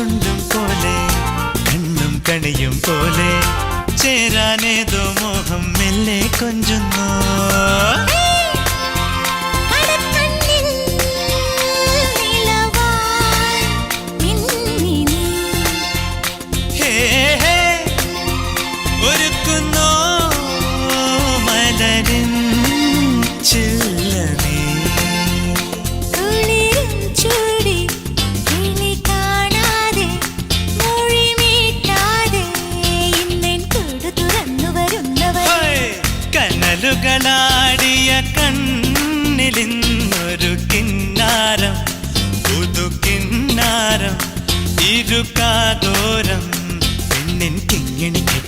ചുണ്ടും പോലെ കണ്ണും കണിയും പോലെ ചേരാനേതോ മോഹം മെല്ലെ കൊഞ്ചുന്നു. ഒരുക്കുന്നോ മലരിൻ ചില്ലമേ കനലുകളാടിയ കണ്ണിലിന്നൊരു കിന്നാരം പുതു കിന്നാരം ഇരുകാതോ